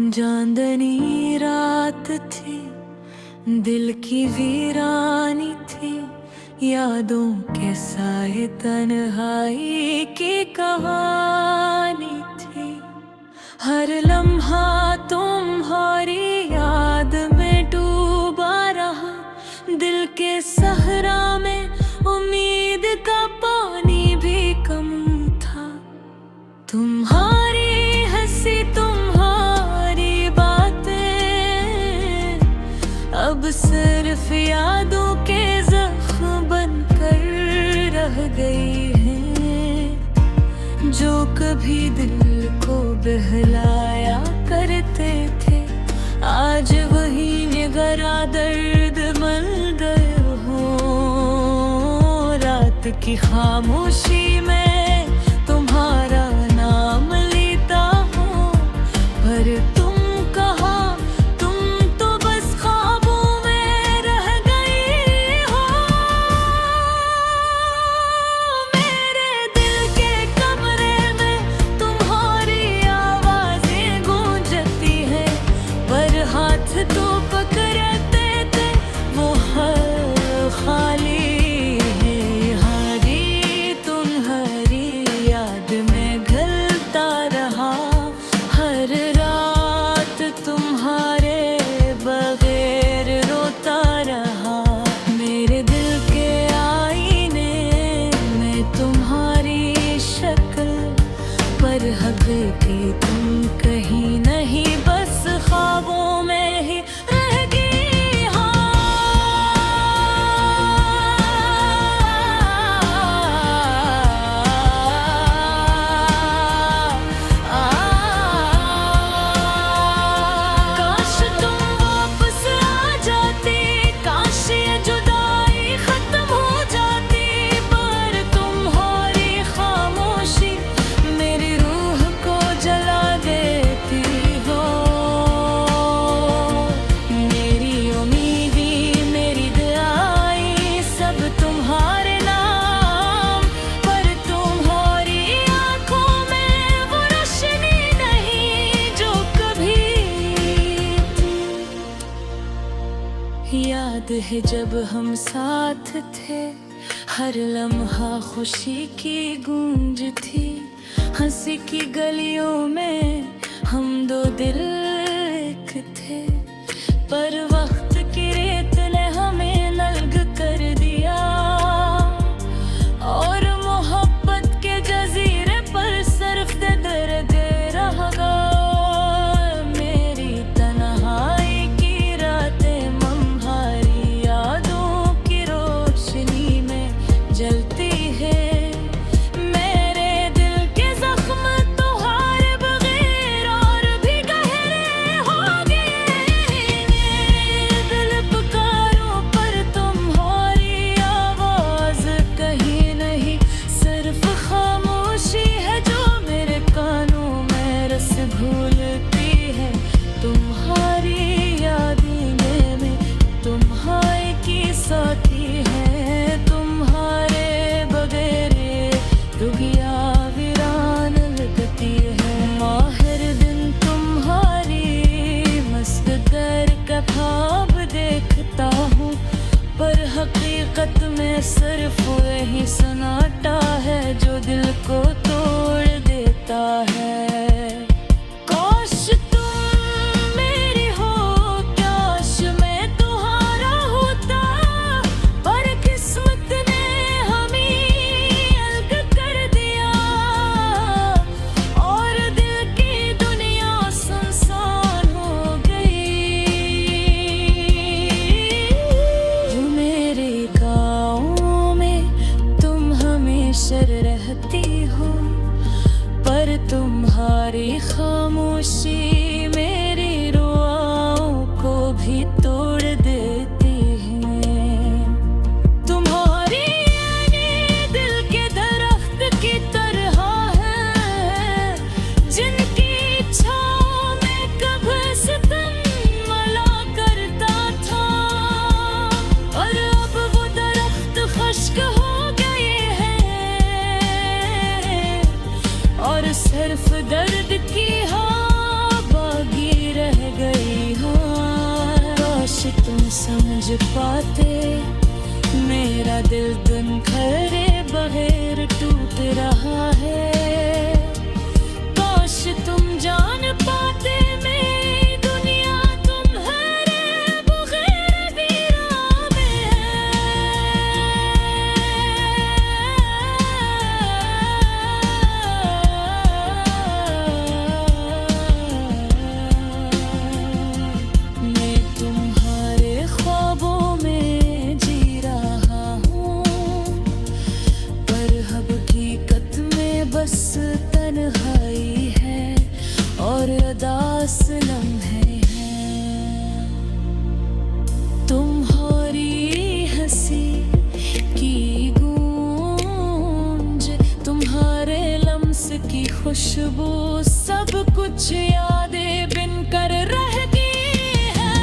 चांदनी रात थी, दिल की वीरानी थी, यादों के साए तन्हाई की कहानी थी। हर लम्हा तुम्हारी याद में डूबा रहा, दिल के सहरा में उम्मीद का पानी भी कम था। तुम्हारी हंसी तुम्हारी बातें अब सिर्फ यादों के जख्म बनकर रह गई हैं, जो कभी दिल को बहलाया करते थे। आज वही निगरा दर्द मल गए हो। रात की खामोशी में तुम्हारा नाम लेता हूँ, पर तुम कहाँ, तुम तो बस ख्वाबों में रह गई हो। मेरे दिल के कमरे में तुम्हारी आवाजें गूंजती हैं, पर हाथ तो पकड़ते थे वो हर खाली है। हरी तुम्हारी याद में घलता रहा, हर रात तुम्हारे बगैर रोता रहा। मेरे दिल के आईने में तुम्हारी शक्ल, पर हकीकत तुम कहीं नहीं, बस ख्वाबों में ही रह गई। काश तुम वापस आ जाती, काश ये जुदाई खत्म हो जाती, पर तुम्हारी खामोशी मेरी रूह को जला देती हो। मेरी उम्मीदें मेरी दुआएं सब तुम्हारे नाम, पर तुम्हारी आंखों में वो रोशनी नहीं जो कभी थी। याद है जब हम साथ थे, हर लम्हा खुशी की गूंज थी। हंसी की गलियों में हम दो दिल एक थे, पर वक्त की रेत ने हमें अलग कर दिया, और मोहब्बत के जजीरे पर सिर्फ दर्द रह गया। मेरी तन्हाई की रातें तुम्हारी यादों की रोशनी में जलती है। मेरे दिल के जख्म तुम्हारे बगैर और भी गहरे हो गए। दिल पुकारो पर तुम्हारी आवाज कहीं नहीं, सिर्फ खामोशी है जो मेरे कानों में रस भूलती है। तुम्हारी यादें में तुम्हारी की साथी है, तुम्हारे बगैर दुनिया वीरान लगती है। माहिर दिन तुम्हारी मस्त कर का ख्वाब देखता हूँ, पर हकीकत में सिर्फ वही सन्नाटा है जो दिल को तोड़ देता है। काश तुम मेरी हो, काश मैं तुम्हारा होता, पर किस्मत ने हमें अलग कर दिया, और दिल की दुनिया सुनसान हो गई। जो मेरे गाँव में तुम हमेशा रह तुम समझ पाते, मेरा दिल दिन खरे बगैर टूट रहा है। काश तुम जान पाते मैं दुनिया तुम्हारे बगैर वीरान में है। मैं तुम्हारे ख्वाबों में जी रहा हूँ, पर हकीकत में बस तन्हाई है और उदास लम्हे हैं। तुम्हारी हंसी की गूंज, तुम्हारे लम्स की खुशबू, सब कुछ यादें बिन कर रह गई है।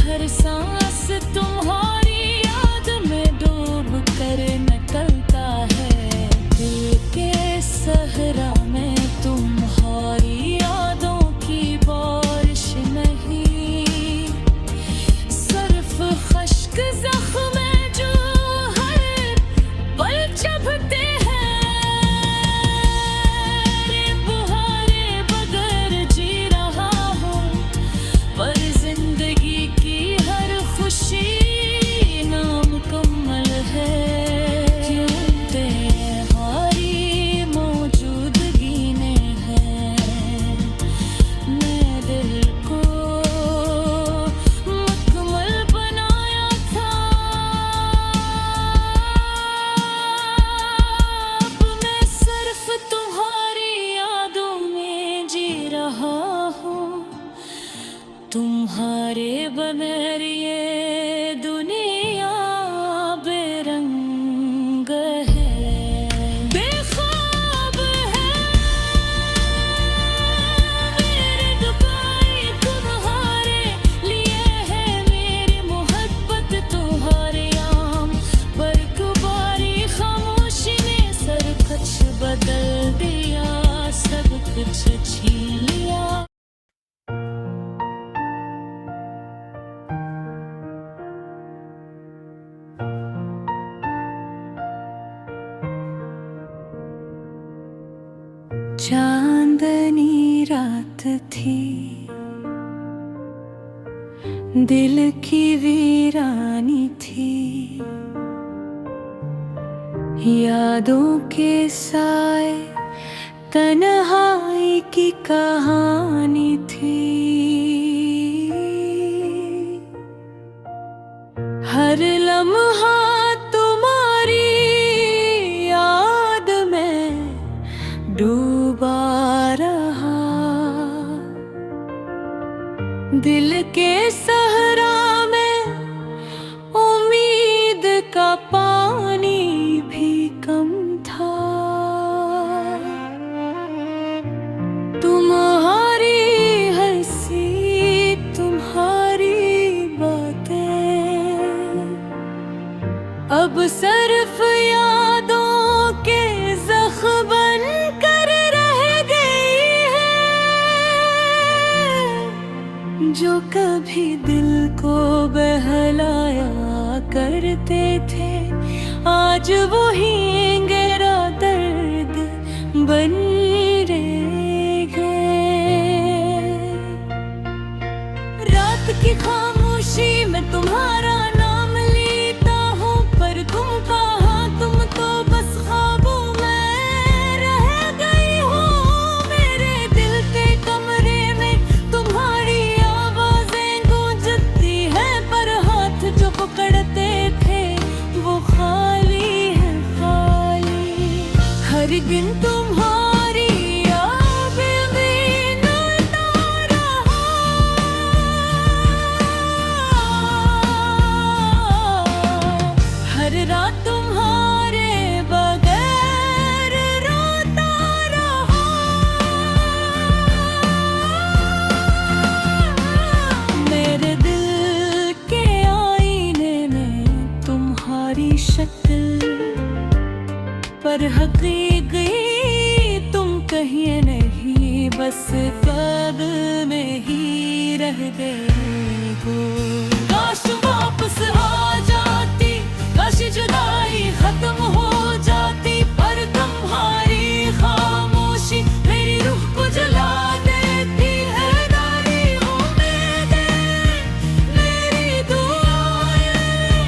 हर सांस तुम्हारी याद में डूब कर निकलता है। दिल के सहरा में तुम्हारी यादों की बारिश नहीं, सिर्फ खश्क ज़ख्म जो हर पल चुभते हैं। तुम्हारे बगैर जी रहा हूँ, पर जिंदगी की हर खुशी नामुकम्मल है। क्यों तुम्हारी मौजूदगी ने है मैं दिल को मुकम्मल बनाया था। अब मैं सिर्फ तुम्हारी यादों में जी रहा हूँ, तुम्हारे बगैर ये दुनिया बेरंग है, बेख्वाब है। मेरे दुआएं तुम्हारे लिए है, मेरी मोहब्बत तुम्हारे आम पर गुबारी खामोशी ने सर कुछ बदल दिया, सब कुछ छीन लिया। चांदनी रात थी, दिल की वीरानी थी, यादों के साए तन्हाई की कहानी थी। हर लम्हा तुम्हारी याद में डूबा रहा, दिल के सहरा में उम्मीद का पानी भी कम था। तुम्हारी हंसी, तुम्हारी बातें अब सिर्फ यादों के ज़ख्म बन कर रह गई है। जो कभी दिल को बहलाया करते थे, आज वही गहरा दर्द बन रह गए। रात की खामोशी में तुम्हारा नाम लेता हूँ, पर तुम कहाँ, तुम तो बस ख्वाबों में रह गई हो। मेरे दिल के कमरे में तुम्हारी आवाजें गूंजती है, पर हाथ जो पकड़ते थे वो खाली है, खाली। हर दिन तुम्हारी याद में नूर रहा, याद में ही रह गए हो। काश वापस आ जाती, काश जुदाई खत्म हो जाती, पर तुम्हारी खामोशी मेरी रूह को जला देती है। दारी उम्मीदें, मेरी दुआएं,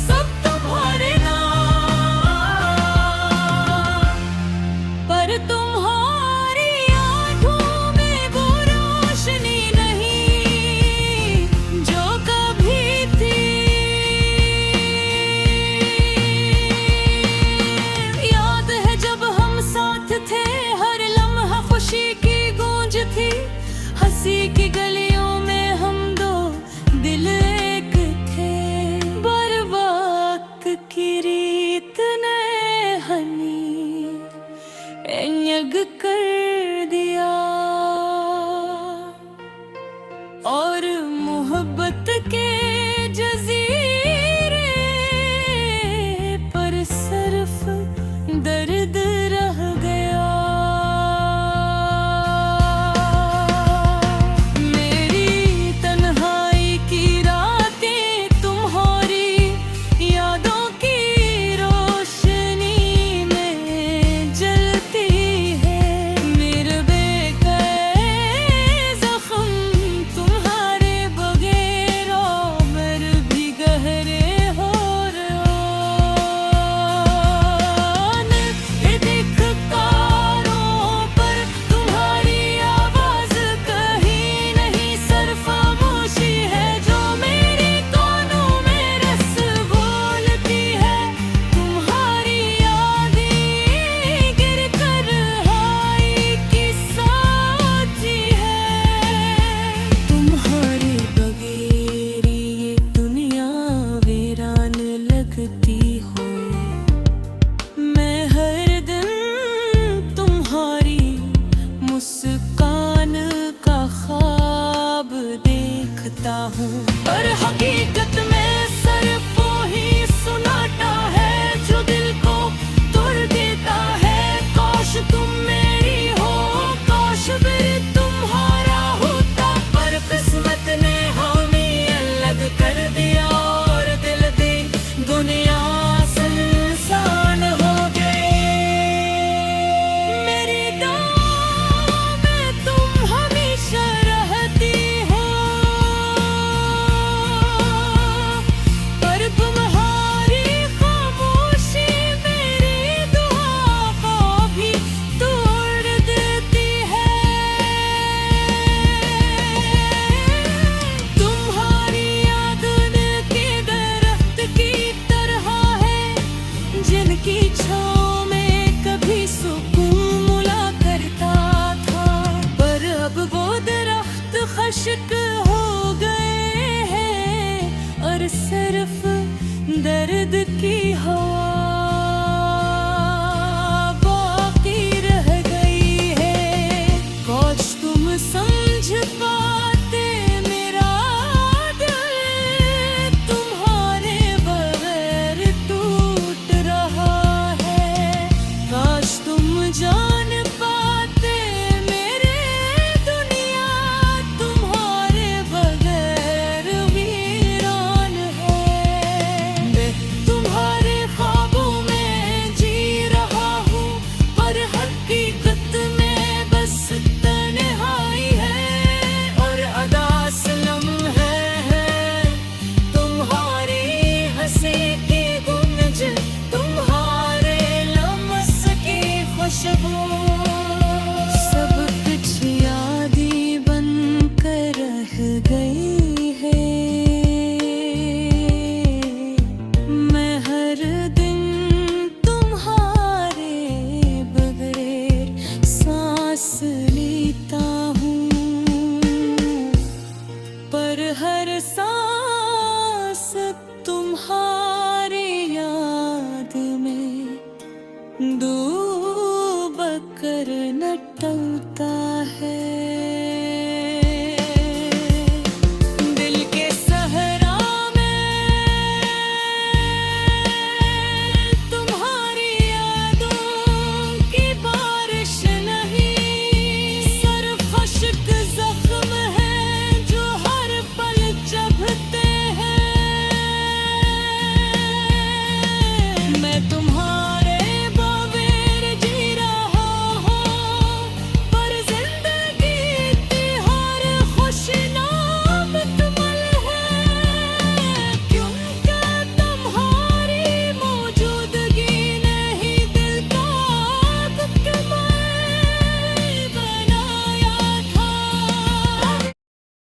सब तुम्हारे नाम, पर तुम्हारी आंखों में वो रोशनी नहीं जो कभी थी। याद है जब हम साथ थे, हर लम्हा खुशी की गूंज थी, हंसी की गलियों में हम दो दिल एक थे। पर वक्त की रीत ने हमें एंग कर दिया, और मोहब्बत के जजीरे पर सिर्फ दर्द रह गया। मेरी तन्हाई की रातें तुम्हारी यादों की रोशनी में जलती है। मेरे बेकए जख्म तुम्हारे बगैर उम्र भी गहरे हो धिक्कारों पर तुम्हारी आवाज कहीं नहीं, सिर्फ खामोशी है जो मेरी कानों में रस बोलती है। तुम्हारी यादें गिर कर हाय की साथी है। तुम्हारे बगैर ये दुनिया वीरान लगती हो। मैं हर दिन तुम्हारी मुस्कान का ख्वाब देखता हूँ, पर हकीकत में सिर्फ वो ही सुनाता है जो दिल को तोड़ देता है। काश तुम मेरी हो, काश फिर तुम्हारा होता, पर किस्मत ने हमें अलग कर दिया, और दिल दी दुनिया सुनसान हो गई। मेरी दुआ में तुम हमेशा रहती हो, पर तुम्हारी खामोशी मेरी दुआ को भी तोड़ देती है। तुम्हारी याद दिल के दरख्त की तरह है, जिनकी छाँव में कभी सुकून मिला करता था, पर अब वो दरख्त खश्क हो गए हैं, और सिर्फ दर्द की